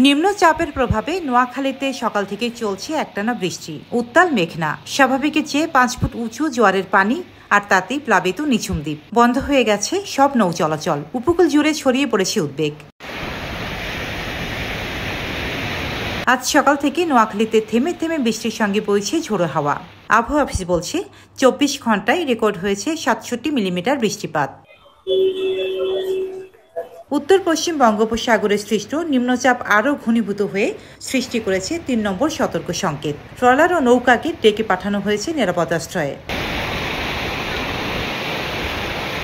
নিম্নচাপের প্রভাবে নোয়াখালীতে সকাল থেকে চলছে একটানা বৃষ্টি। উত্তাল মেঘনা, স্বাভাবিকের চেয়ে 5 ফুট উঁচু জোয়ারের পানি, আর তাতেই প্লাবিত নিঝুম দ্বীপ। বন্ধ হয়ে গেছে সব নৌ চলাচল। উপকূল জুড়ে ছড়িয়ে পড়েছে উদ্বেগ। আজ সকাল থেকে নোয়াখালীতে থেমে থেমে বৃষ্টির সঙ্গে বইছে ঝোড়ো হাওয়া। আবহাওয়া অফিস বলছে 24 ঘন্টায় রেকর্ড হয়েছে 67 মিলিমিটার বৃষ্টিপাত। উত্তর পশ্চিম বঙ্গোপসাগরে সৃষ্ট নিম্নচাপ আরও ঘনীভূত হয়ে সৃষ্টি করেছে 3 নম্বর সতর্ক সংকেত। ট্রলার ও নৌকাকে ডেকে পাঠানো হয়েছে নিরাপদাশ্রয়ে।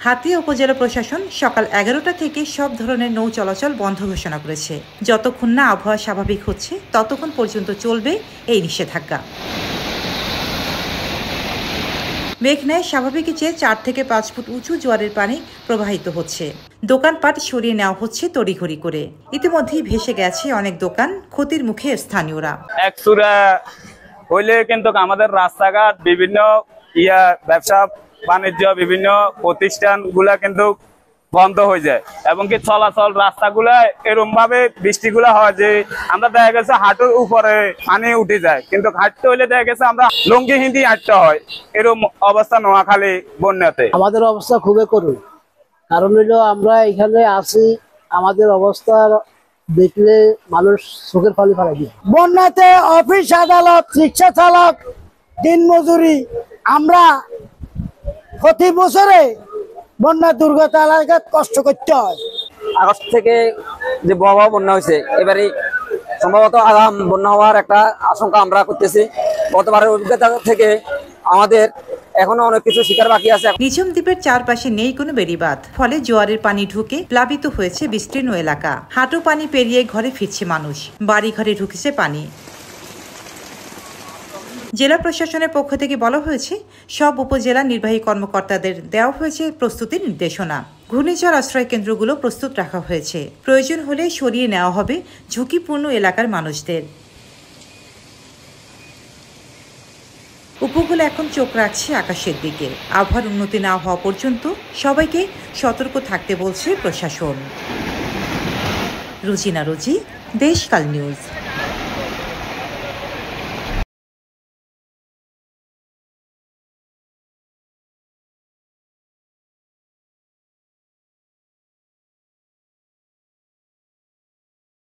হাতিয়া উপজেলা প্রশাসন সকাল 11টা থেকে সব ধরনের নৌ চলাচল বন্ধ ঘোষণা করেছে। যতক্ষণ না আবহাওয়া স্বাভাবিক হচ্ছে ততক্ষণ পর্যন্ত চলবে এই নিষেধাজ্ঞা। মেঘনায় স্বাভাবিকের চেয়ে 4 থেকে 5 ফুট উঁচু জোয়ারের পানি প্রবাহিত হচ্ছে। দোকানপাট সরিয়ে নেওয়া হচ্ছে তড়িঘড়ি করে। ইতিমধ্যেই ভেসে গেছে অনেক দোকান, ক্ষতির মুখে স্থানীয়রা। একসুরা হইলে কিন্তু আমাদের রাস্তাঘাট, বিভিন্ন ব্যবসা বাণিজ্য, বিভিন্ন প্রতিষ্ঠানগুলা কিন্তু বন্ধ হয়ে যায় এবং কি চলাচল রাস্তাগুলা এরকম ভাবে বৃষ্টিগুলা হয় যে আমরা দেখা গেছে হাঁটুর উপরে পানি উঠে যায়, কিন্তু হাঁটতে হইলে দেখা গেছে আমরা লুঙ্গি হিন্দি হাঁটতে হয়। এরকম অবস্থা নোয়াখালী বন্যাতে। আমাদের অবস্থা খুবই করুণ, কারণ হইলো আমরা এখানে আছি, আমাদের অবস্থা দেখলে মানুষ চোখের পানি ফেলে দিয়ে। বন্যাতে অফিস আদালত, রিক্সা চালক, দিন মজুরি, আমরা প্রতি বছরে বন্যা দুর্গত এলাকায় কষ্ট করতে হয়। আগস্ট থেকে যে ভয়াবহ বন্যা হয়েছে, এবারে সম্ভবত আগাম বন্যা হওয়ার একটা আশঙ্কা আমরা করতেছি। গতবারের অভিজ্ঞতা থেকে আমাদের এখনো অনেক কিছু শিকার বাকি আছে। নিঝুম দ্বীপের চারপাশে নেই কোনো বেড়িবাঁধ, ফলে জোয়ারের পানি ঢুকে প্লাবিত হয়েছে বিস্তীর্ণ এলাকা। হাঁটু পানি পেরিয়ে ঘরে ফিরছে মানুষ, বাড়ি ঘরে ঢুকেছে পানি। জেলা প্রশাসনের পক্ষ থেকে বলা হয়েছে সব উপজেলা নির্বাহী কর্মকর্তাদের দেওয়া হয়েছে প্রস্তুতির নির্দেশনা। ঘূর্ণিঝড় আশ্রয় কেন্দ্রগুলো প্রস্তুত রাখা হয়েছে। প্রয়োজন হলে সরিয়ে নেওয়া হবে ঝুঁকিপূর্ণ এলাকার মানুষদের। উপকূলে এখন চোখ রাখছে আকাশের দিকে। আবহাওয়ার উন্নতি না হওয়া পর্যন্ত সবাইকে সতর্ক থাকতে বলছে প্রশাসন। রুজিনা রুজি, দেশকাল নিউজ।